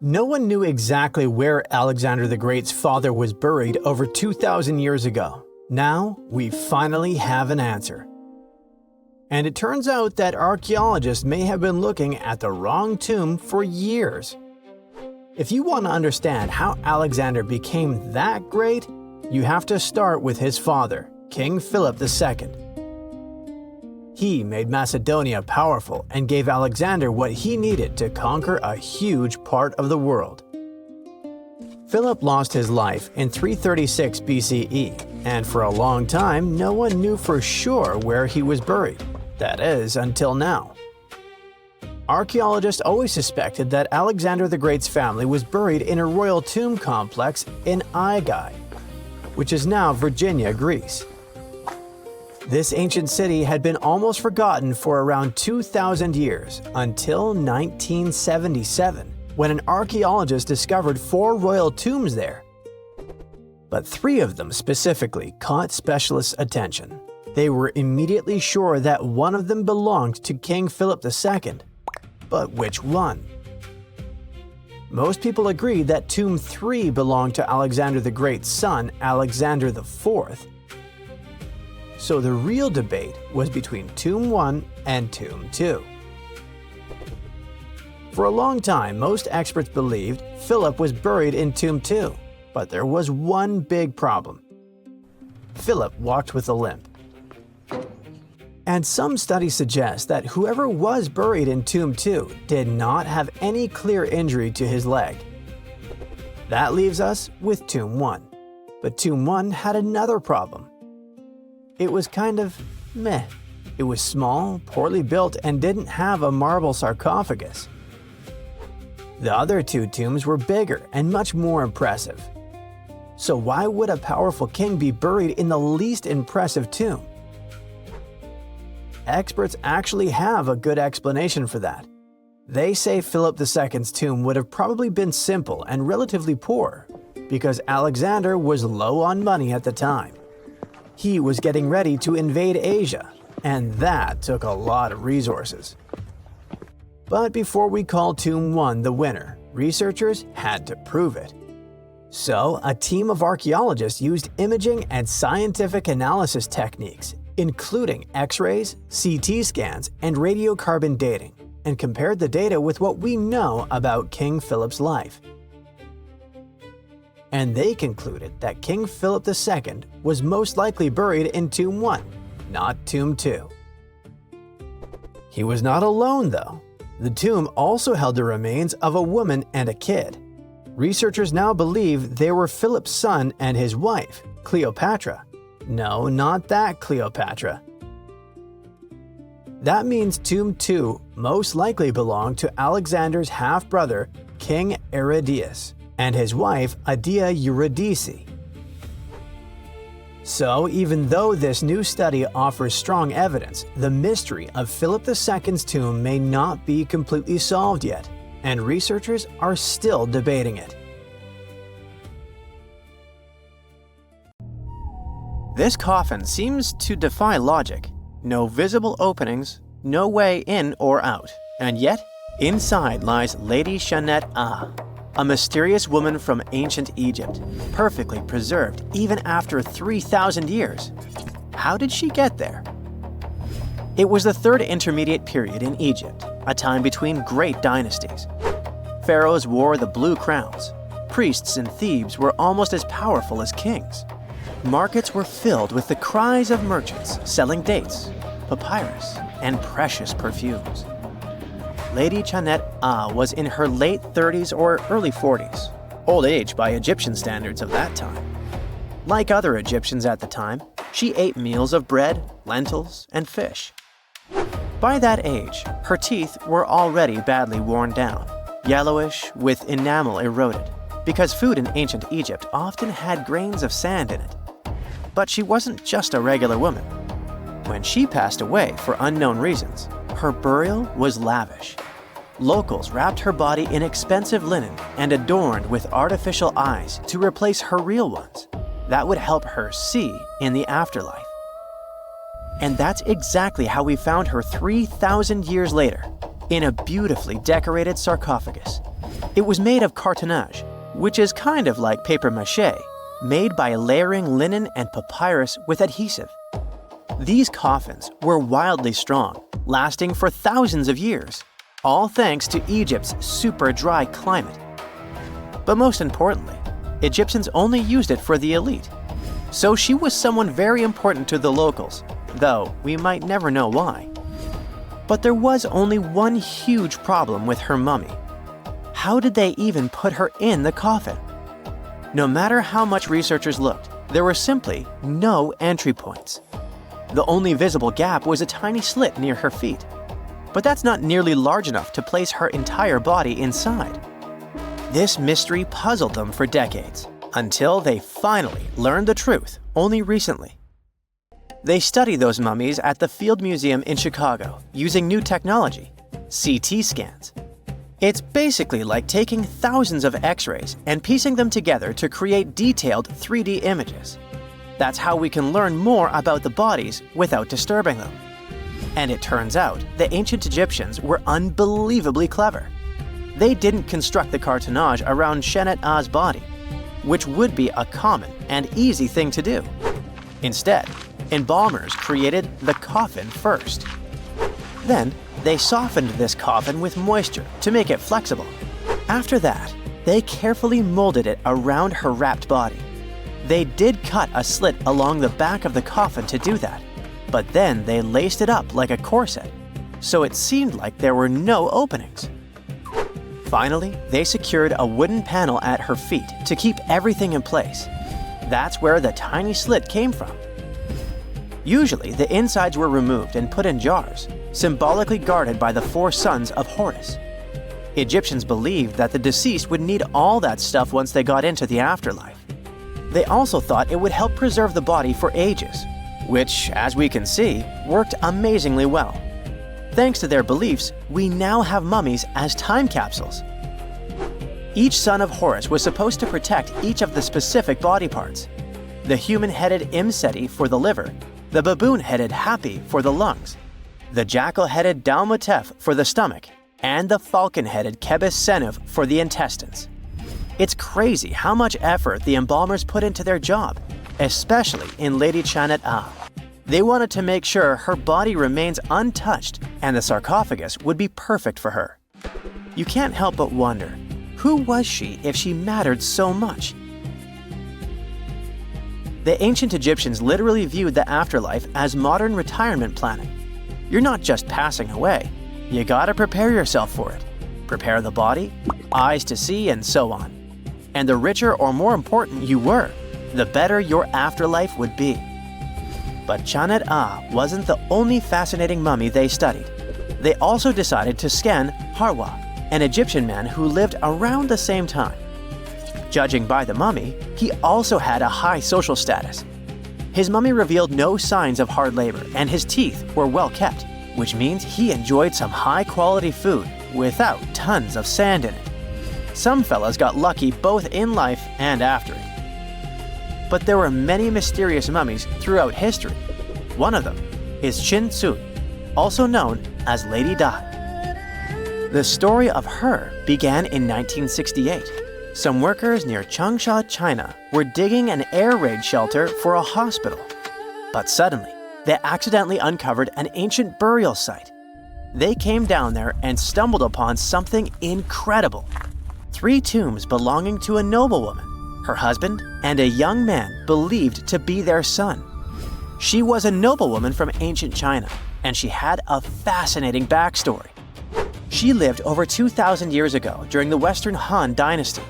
No one knew exactly where Alexander the Great's father was buried over 2,000 years ago. Now, we finally have an answer. And it turns out that archaeologists may have been looking at the wrong tomb for years. If you want to understand how Alexander became that great, you have to start with his father, King Philip II. He made Macedonia powerful and gave Alexander what he needed to conquer a huge part of the world. Philip lost his life in 336 BCE, and for a long time no one knew for sure where he was buried. That is, until now. Archaeologists always suspected that Alexander the Great's family was buried in a royal tomb complex in Aigai, which is now Virginia, Greece. This ancient city had been almost forgotten for around 2,000 years until 1977, when an archaeologist discovered 4 royal tombs there. But 3 of them specifically caught specialists' attention. They were immediately sure that one of them belonged to King Philip II. But which one? Most people agreed that Tomb 3 belonged to Alexander the Great's son, Alexander IV. So the real debate was between Tomb 1 and Tomb 2. For a long time, most experts believed Philip was buried in Tomb 2, but there was one big problem. Philip walked with a limp. And some studies suggest that whoever was buried in Tomb 2 did not have any clear injury to his leg. That leaves us with Tomb 1. But Tomb 1 had another problem. It was kind of meh. It was small, poorly built, and didn't have a marble sarcophagus. The other 2 tombs were bigger and much more impressive. So why would a powerful king be buried in the least impressive tomb? Experts actually have a good explanation for that. They say Philip II's tomb would have probably been simple and relatively poor, because Alexander was low on money at the time. He was getting ready to invade Asia, and that took a lot of resources. But before we call Tomb 1 the winner, researchers had to prove it. So, a team of archaeologists used imaging and scientific analysis techniques, including X-rays, CT scans, and radiocarbon dating, and compared the data with what we know about King Philip's life. And they concluded that King Philip II was most likely buried in Tomb 1, not Tomb 2. He was not alone, though. The tomb also held the remains of a woman and a kid. Researchers now believe they were Philip's son and his wife, Cleopatra. No, not that Cleopatra. That means Tomb 2 most likely belonged to Alexander's half-brother, King Aridaeus, and his wife, Adia Eurydice. So, even though this new study offers strong evidence, the mystery of Philip II's tomb may not be completely solved yet, and researchers are still debating it. This coffin seems to defy logic. No visible openings, no way in or out, and yet, inside lies Lady Dai, a mysterious woman from ancient Egypt, perfectly preserved even after 3,000 years. How did she get there? It was the third intermediate period in Egypt, a time between great dynasties. Pharaohs wore the blue crowns. Priests in Thebes were almost as powerful as kings. Markets were filled with the cries of merchants selling dates, papyrus, and precious perfumes. Lady Dai was in her late 30s or early 40s, old age by Egyptian standards of that time. Like other Egyptians at the time, she ate meals of bread, lentils, and fish. By that age, her teeth were already badly worn down, yellowish with enamel eroded, because food in ancient Egypt often had grains of sand in it. But she wasn't just a regular woman. When she passed away for unknown reasons, her burial was lavish. Locals wrapped her body in expensive linen and adorned with artificial eyes to replace her real ones. That would help her see in the afterlife. And that's exactly how we found her 3,000 years later, in a beautifully decorated sarcophagus. It was made of cartonnage, which is kind of like paper mache, made by layering linen and papyrus with adhesive. These coffins were wildly strong, lasting for thousands of years, all thanks to Egypt's super dry climate. But most importantly, Egyptians only used it for the elite. So she was someone very important to the locals, though we might never know why. But there was only one huge problem with her mummy. How did they even put her in the coffin? No matter how much researchers looked, there were simply no entry points. The only visible gap was a tiny slit near her feet. But that's not nearly large enough to place her entire body inside. This mystery puzzled them for decades, until they finally learned the truth only recently. They study those mummies at the Field Museum in Chicago using new technology, CT scans. It's basically like taking thousands of X-rays and piecing them together to create detailed 3D images. That's how we can learn more about the bodies without disturbing them. And it turns out the ancient Egyptians were unbelievably clever. They didn't construct the cartonnage around Shennet-A's body, which would be a common and easy thing to do. Instead, embalmers created the coffin first. Then, they softened this coffin with moisture to make it flexible. After that, they carefully molded it around her wrapped body. They did cut a slit along the back of the coffin to do that, but then they laced it up like a corset, so it seemed like there were no openings. Finally, they secured a wooden panel at her feet to keep everything in place. That's where the tiny slit came from. Usually, the insides were removed and put in jars, symbolically guarded by the 4 sons of Horus. Egyptians believed that the deceased would need all that stuff once they got into the afterlife. They also thought it would help preserve the body for ages, which, as we can see, worked amazingly well. Thanks to their beliefs, we now have mummies as time capsules. Each son of Horus was supposed to protect each of the specific body parts. The human-headed Imseti for the liver, the baboon-headed Hapi for the lungs, the jackal-headed Dalmatef for the stomach, and the falcon-headed Kebis Senuf for the intestines. It's crazy how much effort the embalmers put into their job, especially in Lady Shennet-A. They wanted to make sure her body remains untouched and the sarcophagus would be perfect for her. You can't help but wonder, who was she if she mattered so much? The ancient Egyptians literally viewed the afterlife as modern retirement planning. You're not just passing away, you gotta prepare yourself for it. Prepare the body, eyes to see, and so on. And the richer or more important you were, the better your afterlife would be. But Shennet-A wasn't the only fascinating mummy they studied. They also decided to scan Harwa, an Egyptian man who lived around the same time. Judging by the mummy, he also had a high social status. His mummy revealed no signs of hard labor and his teeth were well kept, which means he enjoyed some high-quality food without tons of sand in it. Some fellas got lucky both in life and after it. But there were many mysterious mummies throughout history. One of them is Chin Tzu, also known as Lady Dai. The story of her began in 1968. Some workers near Changsha, China were digging an air raid shelter for a hospital. But suddenly, they accidentally uncovered an ancient burial site. They came down there and stumbled upon something incredible. 3 tombs belonging to a noblewoman, her husband, and a young man believed to be their son. She was a noblewoman from ancient China, and she had a fascinating backstory. She lived over 2,000 years ago during the Western Han Dynasty.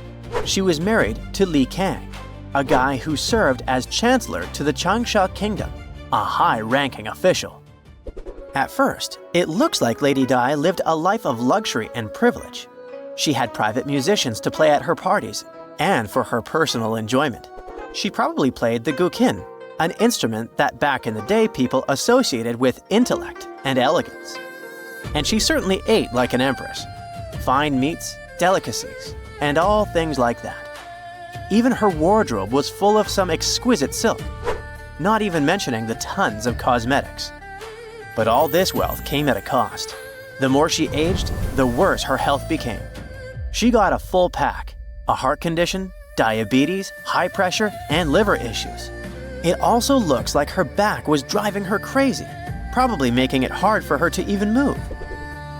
She was married to Li Kang, a guy who served as chancellor to the Changsha Kingdom, a high-ranking official. At first, it looks like Lady Dai lived a life of luxury and privilege. She had private musicians to play at her parties, and for her personal enjoyment. She probably played the guqin, an instrument that back in the day people associated with intellect and elegance. And she certainly ate like an empress. Fine meats, delicacies, and all things like that. Even her wardrobe was full of some exquisite silk, not even mentioning the tons of cosmetics. But all this wealth came at a cost. The more she aged, the worse her health became. She got a full pack: a heart condition, diabetes, high pressure, and liver issues. It also looks like her back was driving her crazy, probably making it hard for her to even move.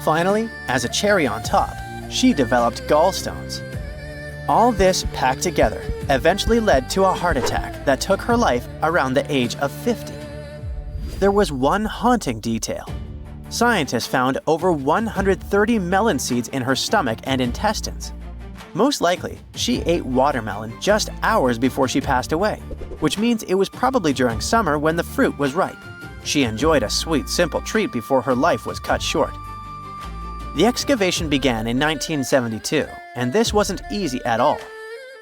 Finally, as a cherry on top, she developed gallstones. All this packed together eventually led to a heart attack that took her life around the age of 50. There was one haunting detail. Scientists found over 130 melon seeds in her stomach and intestines. Most likely, she ate watermelon just hours before she passed away, which means it was probably during summer when the fruit was ripe. She enjoyed a sweet, simple treat before her life was cut short. The excavation began in 1972, and this wasn't easy at all.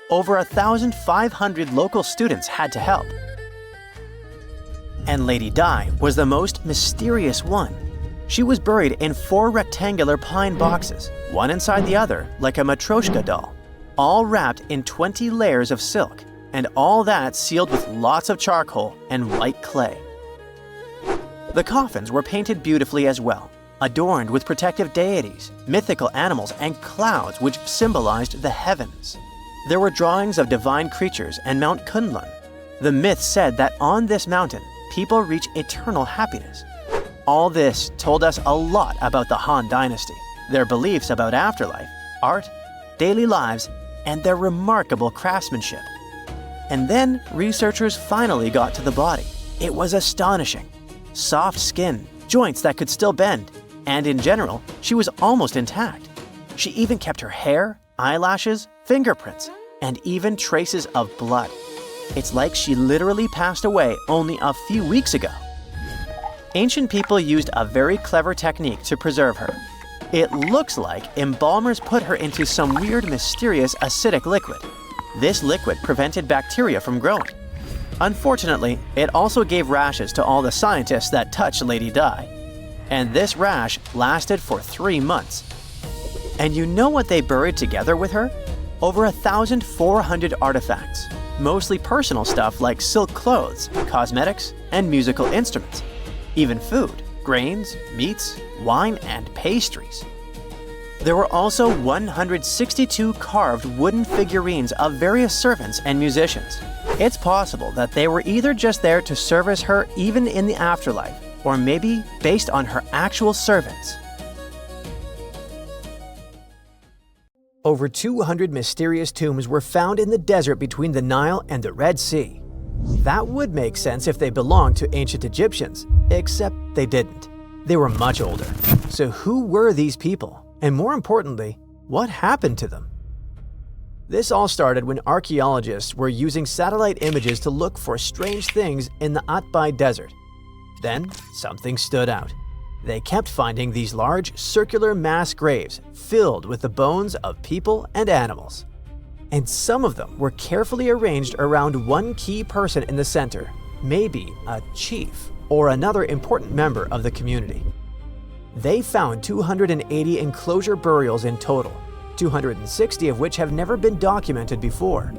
Over 1,500 local students had to help. And Lady Dai was the most mysterious one. She was buried in 4 rectangular pine boxes, one inside the other like a Matryoshka doll, all wrapped in 20 layers of silk, and all that sealed with lots of charcoal and white clay. The coffins were painted beautifully as well, adorned with protective deities, mythical animals, and clouds which symbolized the heavens. There were drawings of divine creatures and Mount Kunlun. The myth said that on this mountain, people reach eternal happiness. All this told us a lot about the Han Dynasty, their beliefs about afterlife, art, daily lives, and their remarkable craftsmanship. And then researchers finally got to the body. It was astonishing. Soft skin, joints that could still bend, and in general, she was almost intact. She even kept her hair, eyelashes, fingerprints, and even traces of blood. It's like she literally passed away only a few weeks ago. Ancient people used a very clever technique to preserve her. It looks like embalmers put her into some weird, mysterious acidic liquid. This liquid prevented bacteria from growing. Unfortunately, it also gave rashes to all the scientists that touched Lady Dai. And this rash lasted for 3 months. And you know what they buried together with her? Over 1,400 artifacts, mostly personal stuff like silk clothes, cosmetics, and musical instruments. Even food, grains, meats, wine, and pastries. There were also 162 carved wooden figurines of various servants and musicians. It's possible that they were either just there to service her even in the afterlife, or maybe based on her actual servants. Over 200 mysterious tombs were found in the desert between the Nile and the Red Sea. That would make sense if they belonged to ancient Egyptians, except they didn't. They were much older. So who were these people? And more importantly, what happened to them? This all started when archaeologists were using satellite images to look for strange things in the Atbai Desert. Then, something stood out. They kept finding these large, circular mass graves filled with the bones of people and animals. And some of them were carefully arranged around one key person in the center, maybe a chief or another important member of the community. They found 280 enclosure burials in total, 260 of which have never been documented before.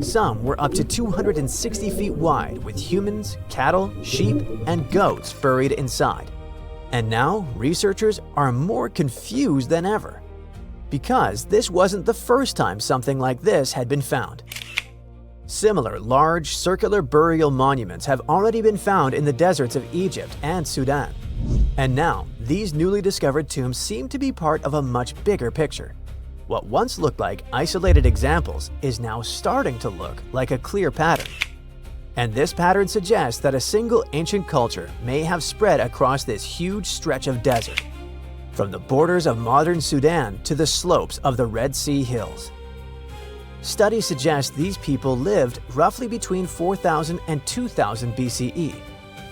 Some were up to 260 feet wide, with humans, cattle, sheep, and goats buried inside. And now researchers are more confused than ever, because this wasn't the first time something like this had been found. Similar large circular burial monuments have already been found in the deserts of Egypt and Sudan. And now, these newly discovered tombs seem to be part of a much bigger picture. What once looked like isolated examples is now starting to look like a clear pattern. And this pattern suggests that a single ancient culture may have spread across this huge stretch of desert, from the borders of modern Sudan to the slopes of the Red Sea hills. Studies suggest these people lived roughly between 4000 and 2000 BCE,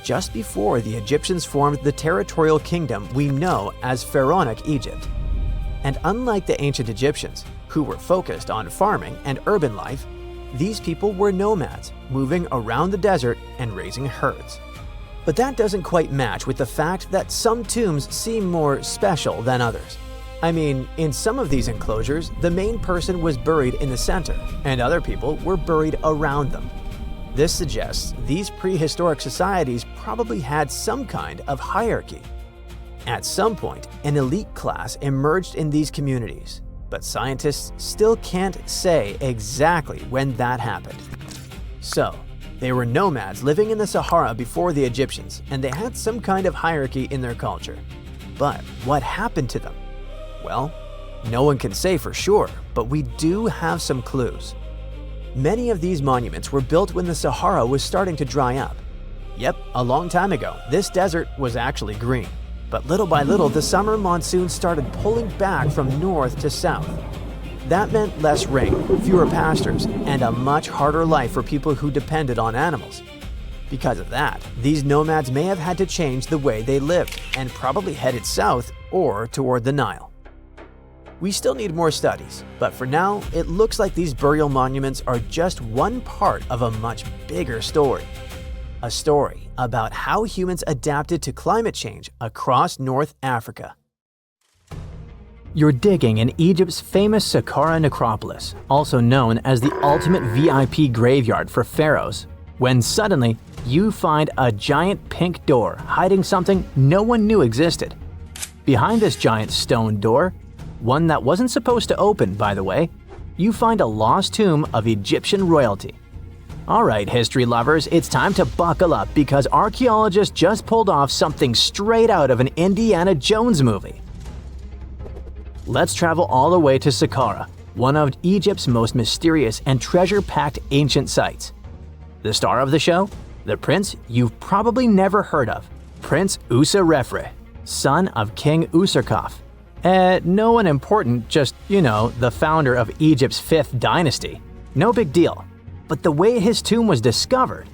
just before the Egyptians formed the territorial kingdom we know as Pharaonic Egypt. And unlike the ancient Egyptians, who were focused on farming and urban life, these people were nomads, moving around the desert and raising herds. But that doesn't quite match with the fact that some tombs seem more special than others. I mean, in some of these enclosures, the main person was buried in the center, and other people were buried around them. This suggests these prehistoric societies probably had some kind of hierarchy. At some point, an elite class emerged in these communities, but scientists still can't say exactly when that happened. So, they were nomads living in the Sahara before the Egyptians, and they had some kind of hierarchy in their culture. But what happened to them? Well, no one can say for sure, but we do have some clues. Many of these monuments were built when the Sahara was starting to dry up. Yep, a long time ago, this desert was actually green. But little by little, the summer monsoon started pulling back from north to south. That meant less rain, fewer pastures, and a much harder life for people who depended on animals. Because of that, these nomads may have had to change the way they lived and probably headed south or toward the Nile. We still need more studies, but for now, it looks like these burial monuments are just one part of a much bigger story. A story about how humans adapted to climate change across North Africa. You're digging in Egypt's famous Saqqara necropolis, also known as the ultimate VIP graveyard for pharaohs, when suddenly you find a giant pink door hiding something no one knew existed. Behind this giant stone door, one that wasn't supposed to open, by the way, you find a lost tomb of Egyptian royalty. Alright, history lovers, it's time to buckle up because archaeologists just pulled off something straight out of an Indiana Jones movie. Let's travel all the way to Saqqara, one of Egypt's most mysterious and treasure-packed ancient sites. The star of the show? The prince you've probably never heard of, Prince Usar, son of King Usarkaf. No one important, just, the founder of Egypt's 5th dynasty. No big deal. But the way his tomb was discovered.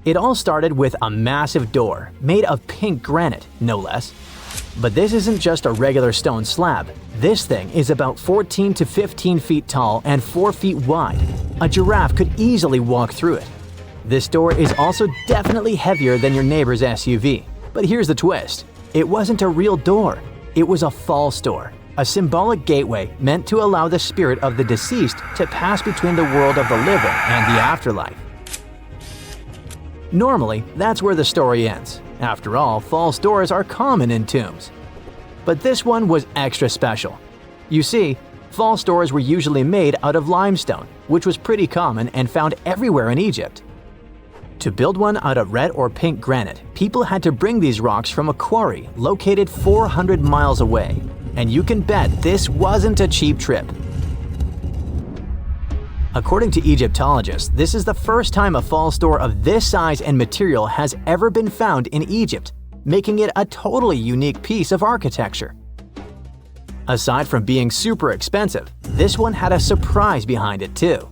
It all started with a massive door, made of pink granite, no less. But this isn't just a regular stone slab. This thing is about 14 to 15 feet tall and 4 feet wide. A giraffe could easily walk through it. This door is also definitely heavier than your neighbor's SUV. But here's the twist. It wasn't a real door. It was a false door, a symbolic gateway meant to allow the spirit of the deceased to pass between the world of the living and the afterlife. Normally, that's where the story ends. After all, false doors are common in tombs. But this one was extra special. You see, false doors were usually made out of limestone, which was pretty common and found everywhere in Egypt. To build one out of red or pink granite, people had to bring these rocks from a quarry located 400 miles away. And you can bet this wasn't a cheap trip. According to Egyptologists, this is the first time a false door of this size and material has ever been found in Egypt, making it a totally unique piece of architecture. Aside from being super expensive, this one had a surprise behind it too.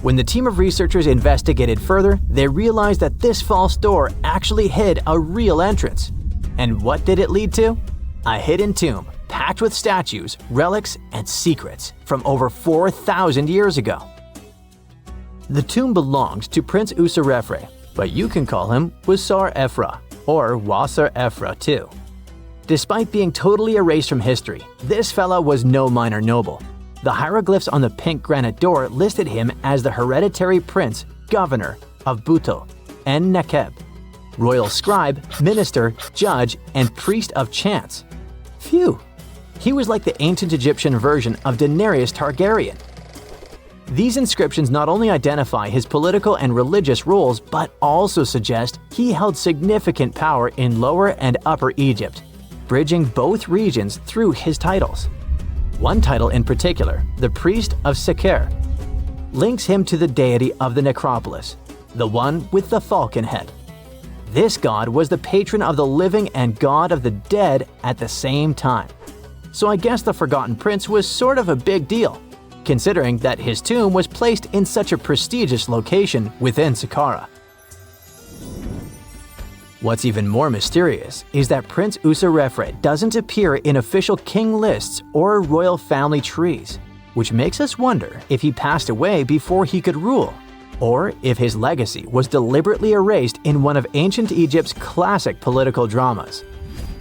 When the team of researchers investigated further, they realized that this false door actually hid a real entrance. And what did it lead to? A hidden tomb, packed with statues, relics, and secrets from over 4,000 years ago. The tomb belonged to Prince Usar, but you can call him Usar Efra, or Wasar Efra too. Despite being totally erased from history, this fella was no minor noble. The hieroglyphs on the pink granite door listed him as the hereditary prince, governor of Buto and Nekeb, royal scribe, minister, judge, and priest of chance. Phew! He was like the ancient Egyptian version of Daenerys Targaryen. These inscriptions not only identify his political and religious roles, but also suggest he held significant power in Lower and Upper Egypt, bridging both regions through his titles. One title in particular, the priest of Sekher, links him to the deity of the necropolis, the one with the falcon head. This god was the patron of the living and god of the dead at the same time. So I guess the Forgotten Prince was sort of a big deal, considering that his tomb was placed in such a prestigious location within Saqqara. What's even more mysterious is that Prince Usar doesn't appear in official king lists or royal family trees, which makes us wonder if he passed away before he could rule, or if his legacy was deliberately erased in one of ancient Egypt's classic political dramas.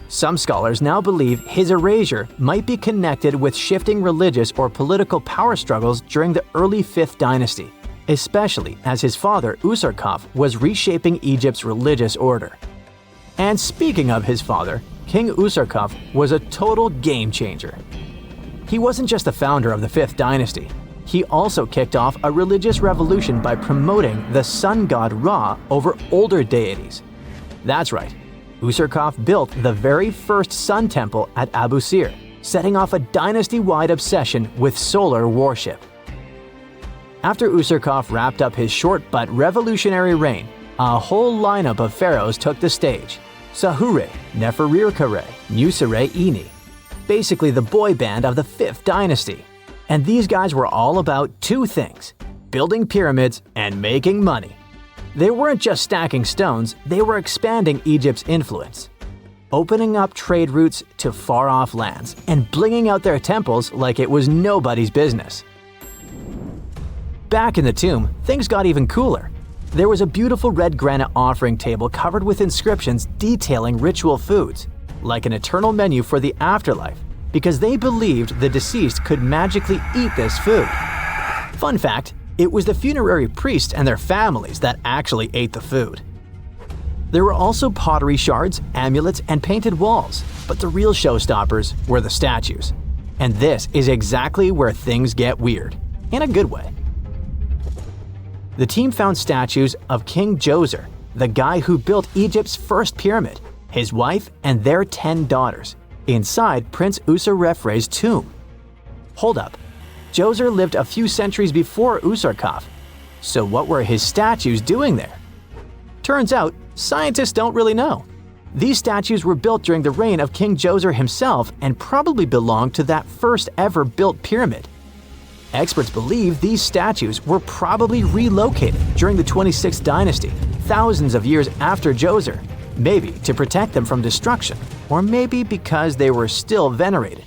Some scholars now believe his erasure might be connected with shifting religious or political power struggles during the early 5th dynasty, especially as his father Usarkaf was reshaping Egypt's religious order. And speaking of his father, King Usarkov was a total game changer. He wasn't just the founder of the 5th dynasty. He also kicked off a religious revolution by promoting the sun god Ra over older deities. That's right, Usarkov built the very first sun temple at Abu Sir, setting off a dynasty-wide obsession with solar worship. After Usarkov wrapped up his short but revolutionary reign, a whole lineup of pharaohs took the stage. Sahura, Neferirkare, Nusere-Ini, basically the boy band of the 5th dynasty. And these guys were all about two things: building pyramids and making money. They weren't just stacking stones, they were expanding Egypt's influence, opening up trade routes to far-off lands and blinging out their temples like it was nobody's business. Back in the tomb, things got even cooler. There was a beautiful red granite offering table covered with inscriptions detailing ritual foods, like an eternal menu for the afterlife, because they believed the deceased could magically eat this food. Fun fact, it was the funerary priests and their families that actually ate the food. There were also pottery shards, amulets, and painted walls, but the real showstoppers were the statues. And this is exactly where things get weird, in a good way. The team found statues of King Djoser, the guy who built Egypt's first pyramid, his wife, and their 10 daughters, inside Prince Usar's tomb. Hold up, Djoser lived a few centuries before Usarkov, so what were his statues doing there? Turns out, scientists don't really know. These statues were built during the reign of King Djoser himself and probably belonged to that first ever built pyramid. Experts believe these statues were probably relocated during the 26th dynasty, thousands of years after Djoser, maybe to protect them from destruction, or maybe because they were still venerated.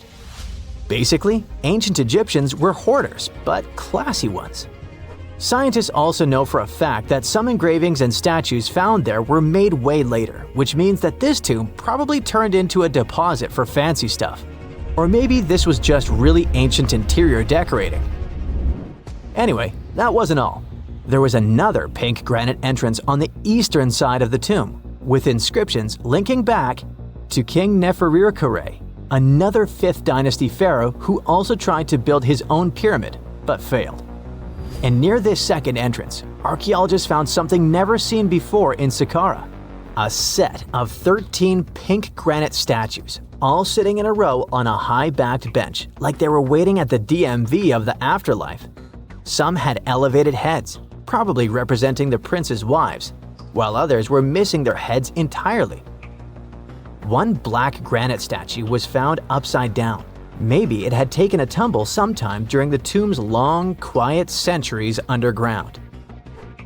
Basically, ancient Egyptians were hoarders, but classy ones. Scientists also know for a fact that some engravings and statues found there were made way later, which means that this tomb probably turned into a deposit for fancy stuff. Or maybe this was just really ancient interior decorating. Anyway, that wasn't all. There was another pink granite entrance on the eastern side of the tomb, with inscriptions linking back to King Neferirkare, another 5th dynasty pharaoh who also tried to build his own pyramid, but failed. And near this second entrance, archaeologists found something never seen before in Sahara: a set of 13 pink granite statues, all sitting in a row on a high-backed bench, like they were waiting at the DMV of the afterlife. Some had elevated heads, probably representing the prince's wives, while others were missing their heads entirely. One black granite statue was found upside down. Maybe it had taken a tumble sometime during the tomb's long, quiet centuries underground.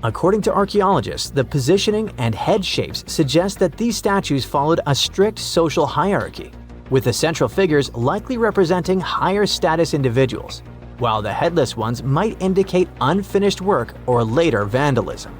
According to archaeologists, the positioning and head shapes suggest that these statues followed a strict social hierarchy, with the central figures likely representing higher status individuals, while the headless ones might indicate unfinished work or later vandalism.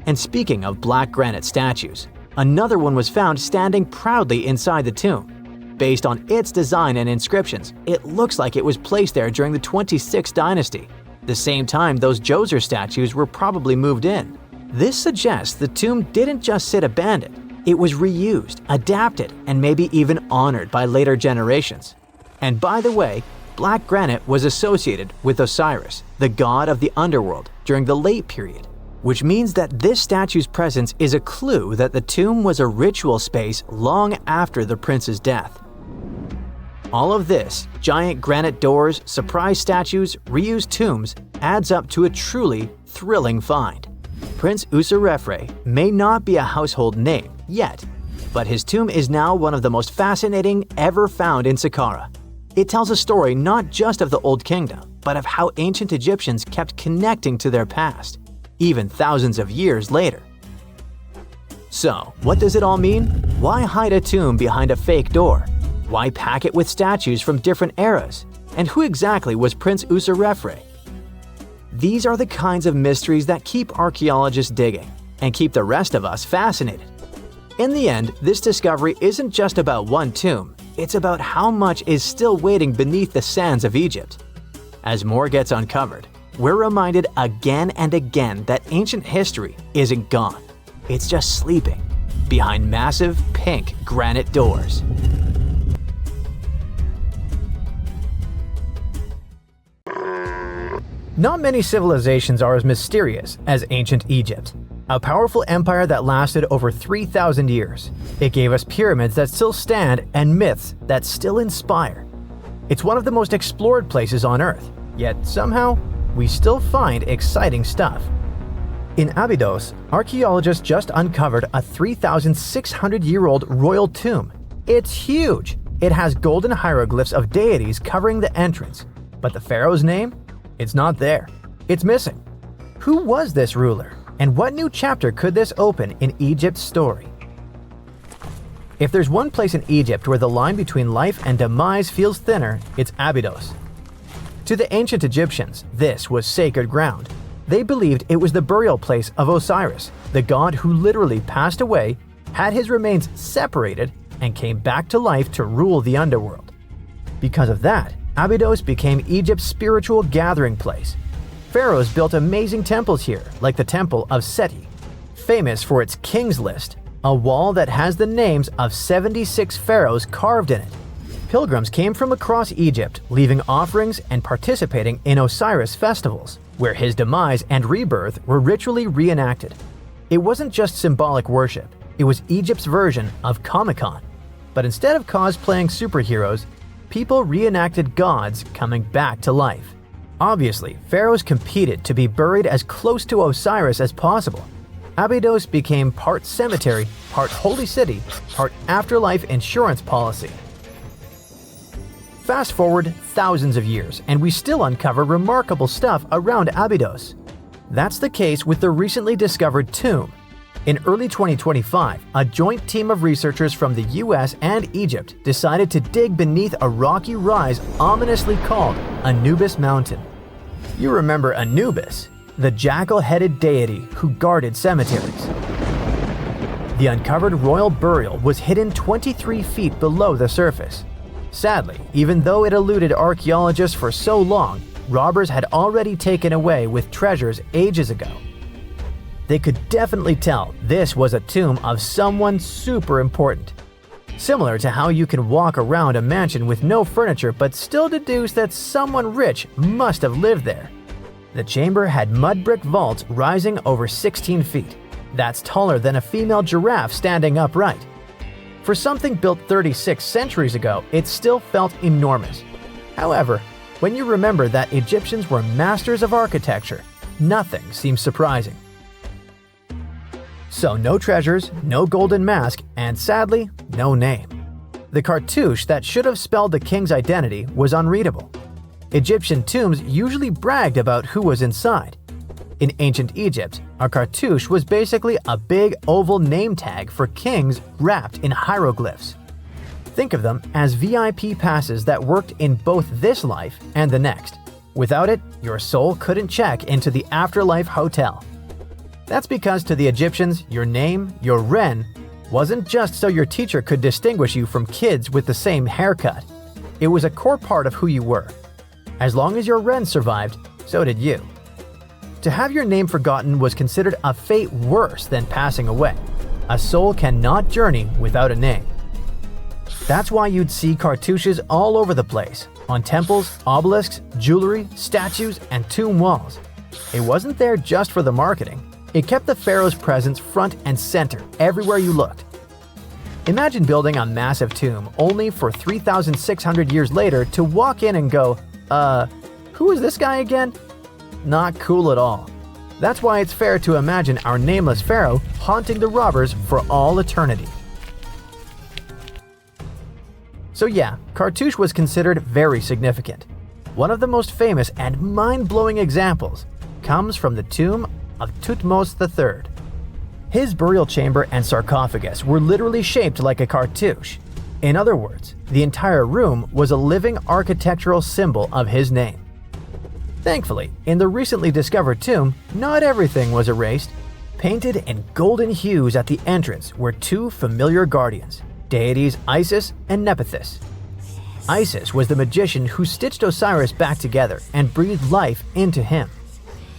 And speaking of black granite statues, another one was found standing proudly inside the tomb. Based on its design and inscriptions, it looks like it was placed there during the 26th dynasty, the same time those Djoser statues were probably moved in. This suggests the tomb didn't just sit abandoned, it was reused, adapted, and maybe even honored by later generations. And by the way, black granite was associated with Osiris, the god of the underworld, during the late period, which means that this statue's presence is a clue that the tomb was a ritual space long after the prince's death. All of this, giant granite doors, surprise statues, reused tombs, adds up to a truly thrilling find. Prince Usar may not be a household name yet, but his tomb is now one of the most fascinating ever found in Sahara. It tells a story not just of the Old Kingdom, but of how ancient Egyptians kept connecting to their past, even thousands of years later. So, what does it all mean? Why hide a tomb behind a fake door? Why pack it with statues from different eras? And who exactly was Prince Usar? These are the kinds of mysteries that keep archaeologists digging and keep the rest of us fascinated. In the end, this discovery isn't just about one tomb, it's about how much is still waiting beneath the sands of Egypt. As more gets uncovered, we're reminded again and again that ancient history isn't gone. It's just sleeping, behind massive pink granite doors. Not many civilizations are as mysterious as ancient Egypt. A powerful empire that lasted over 3,000 years. It gave us pyramids that still stand and myths that still inspire. It's one of the most explored places on Earth, yet somehow, we still find exciting stuff. In Abydos, archaeologists just uncovered a 3,600-year-old royal tomb. It's huge! It has golden hieroglyphs of deities covering the entrance. But the pharaoh's name? It's not there. It's missing. Who was this ruler? And what new chapter could this open in Egypt's story? If there's one place in Egypt where the line between life and demise feels thinner, it's Abydos. To the ancient Egyptians, this was sacred ground. They believed it was the burial place of Osiris, the god who literally passed away, had his remains separated, and came back to life to rule the underworld. Because of that, Abydos became Egypt's spiritual gathering place. Pharaohs built amazing temples here, like the Temple of Seti, famous for its King's List, a wall that has the names of 76 pharaohs carved in it. Pilgrims came from across Egypt, leaving offerings and participating in Osiris festivals, where his demise and rebirth were ritually reenacted. It wasn't just symbolic worship, it was Egypt's version of Comic-Con. But instead of cosplaying superheroes, people reenacted gods coming back to life. Obviously, pharaohs competed to be buried as close to Osiris as possible. Abydos became part cemetery, part holy city, part afterlife insurance policy. Fast forward thousands of years, and we still uncover remarkable stuff around Abydos. That's the case with the recently discovered tomb. In early 2025, a joint team of researchers from the US and Egypt decided to dig beneath a rocky rise ominously called Anubis Mountain. You remember Anubis, the jackal-headed deity who guarded cemeteries. The uncovered royal burial was hidden 23 feet below the surface. Sadly, even though it eluded archaeologists for so long, robbers had already taken away with treasures ages ago. They could definitely tell this was a tomb of someone super important. Similar to how you can walk around a mansion with no furniture but still deduce that someone rich must have lived there. The chamber had mud brick vaults rising over 16 feet. That's taller than a female giraffe standing upright. For something built 36 centuries ago, it still felt enormous. However, when you remember that Egyptians were masters of architecture, nothing seems surprising. So no treasures, no golden mask, and sadly, no name. The cartouche that should have spelled the king's identity was unreadable. Egyptian tombs usually bragged about who was inside. In ancient Egypt, a cartouche was basically a big oval name tag for kings wrapped in hieroglyphs. Think of them as VIP passes that worked in both this life and the next. Without it, your soul couldn't check into the afterlife hotel. That's because to the Egyptians, your name, your ren, wasn't just so your teacher could distinguish you from kids with the same haircut. It was a core part of who you were. As long as your ren survived, so did you. To have your name forgotten was considered a fate worse than passing away. A soul cannot journey without a name. That's why you'd see cartouches all over the place, on temples, obelisks, jewelry, statues, and tomb walls. It wasn't there just for the marketing. It kept the pharaoh's presence front and center everywhere you looked. Imagine building a massive tomb only for 3,600 years later to walk in and go, who is this guy again? Not cool at all. That's why it's fair to imagine our nameless pharaoh haunting the robbers for all eternity. So yeah, cartouche was considered very significant. One of the most famous and mind-blowing examples comes from the tomb of Thutmose III. His burial chamber and sarcophagus were literally shaped like a cartouche. In other words, the entire room was a living architectural symbol of his name. Thankfully, in the recently discovered tomb, not everything was erased. Painted in golden hues at the entrance were two familiar guardians, deities Isis and Nephthys. Isis was the magician who stitched Osiris back together and breathed life into him.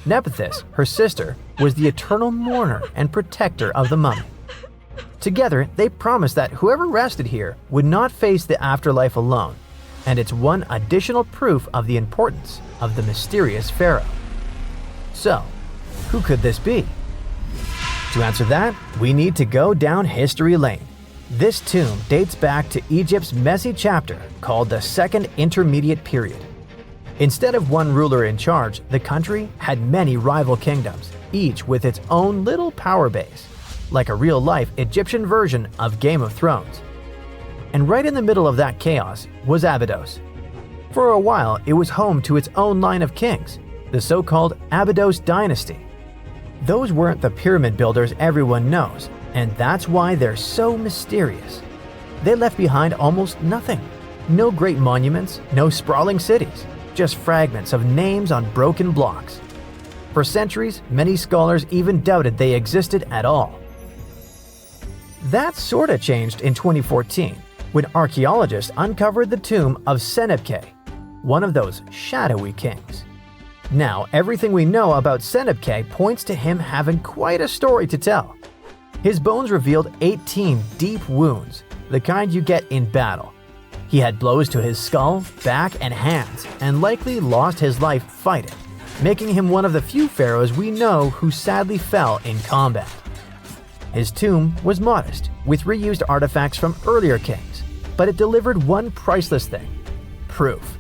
Nephthys, her sister, was the eternal mourner and protector of the mummy. Together, they promised that whoever rested here would not face the afterlife alone, and it's one additional proof of the importance of the mysterious pharaoh. So, who could this be? To answer that, we need to go down history lane. This tomb dates back to Egypt's messy chapter called the Second Intermediate Period. Instead of one ruler in charge, the country had many rival kingdoms, each with its own little power base, like a real-life Egyptian version of Game of Thrones. And right in the middle of that chaos was Abydos. For a while, it was home to its own line of kings, the so-called Abydos dynasty. Those weren't the pyramid builders everyone knows, and that's why they're so mysterious. They left behind almost nothing. No great monuments, no sprawling cities, just fragments of names on broken blocks. For centuries, many scholars even doubted they existed at all. That sorta changed in 2014, when archaeologists uncovered the tomb of Senebkay, one of those shadowy kings. Now, everything we know about Senebkay points to him having quite a story to tell. His bones revealed 18 deep wounds, the kind you get in battle. He had blows to his skull, back, and hands, and likely lost his life fighting, making him one of the few pharaohs we know who sadly fell in combat. His tomb was modest, with reused artifacts from earlier kings, but it delivered one priceless thing: proof.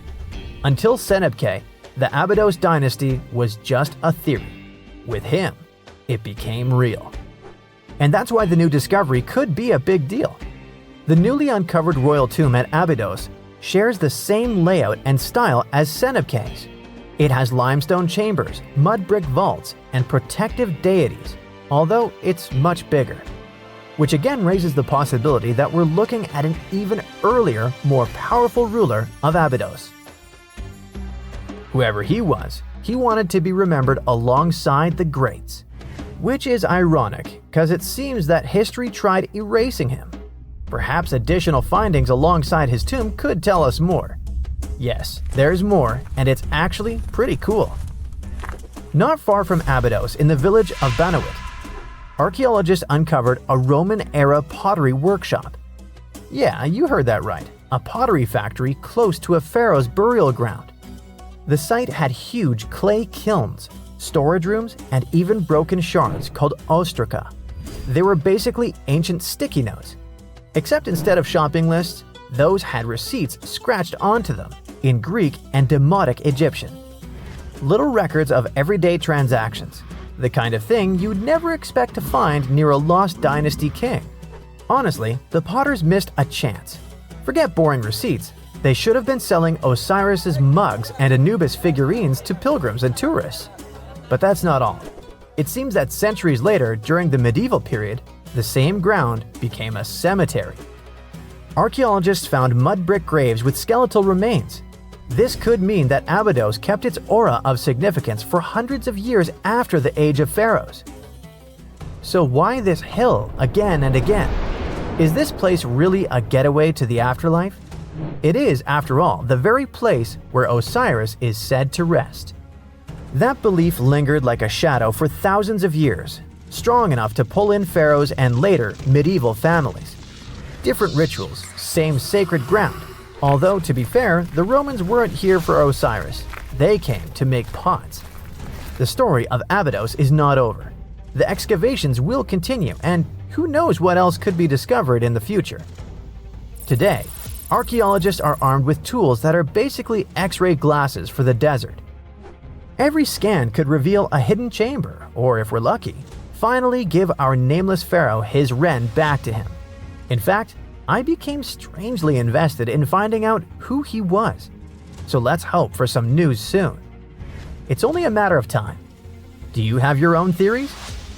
Until Senebkay, the Abydos dynasty was just a theory. With him, it became real. And that's why the new discovery could be a big deal. The newly uncovered royal tomb at Abydos shares the same layout and style as Senebkay's. It has limestone chambers, mud brick vaults, and protective deities, although it's much bigger. Which again raises the possibility that we're looking at an even earlier, more powerful ruler of Abydos. Whoever he was, he wanted to be remembered alongside the greats. Which is ironic, because it seems that history tried erasing him. Perhaps additional findings alongside his tomb could tell us more. Yes, there's more, and it's actually pretty cool. Not far from Abydos, in the village of Banawit, archaeologists uncovered a Roman-era pottery workshop. Yeah, you heard that right, a pottery factory close to a pharaoh's burial ground. The site had huge clay kilns, storage rooms, and even broken shards called ostraca. They were basically ancient sticky notes. Except instead of shopping lists, those had receipts scratched onto them in Greek and Demotic Egyptian. Little records of everyday transactions, the kind of thing you'd never expect to find near a lost dynasty king. Honestly, the potters missed a chance. Forget boring receipts. They should have been selling Osiris's mugs and Anubis figurines to pilgrims and tourists. But that's not all. It seems that centuries later, during the medieval period, the same ground became a cemetery. Archaeologists found mud brick graves with skeletal remains. This could mean that Abydos kept its aura of significance for hundreds of years after the age of pharaohs. So why this hill again and again? Is this place really a getaway to the afterlife? It is, after all, the very place where Osiris is said to rest. That belief lingered like a shadow for thousands of years, strong enough to pull in pharaohs and later medieval families. Different rituals, same sacred ground. Although, to be fair, the Romans weren't here for Osiris. They came to make pots. The story of Abydos is not over. The excavations will continue, and who knows what else could be discovered in the future. Today, archaeologists are armed with tools that are basically X-ray glasses for the desert. Every scan could reveal a hidden chamber, or if we're lucky, finally give our nameless pharaoh his wren back to him. In fact, I became strangely invested in finding out who he was. So let's hope for some news soon. It's only a matter of time. Do you have your own theories?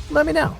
Let me know.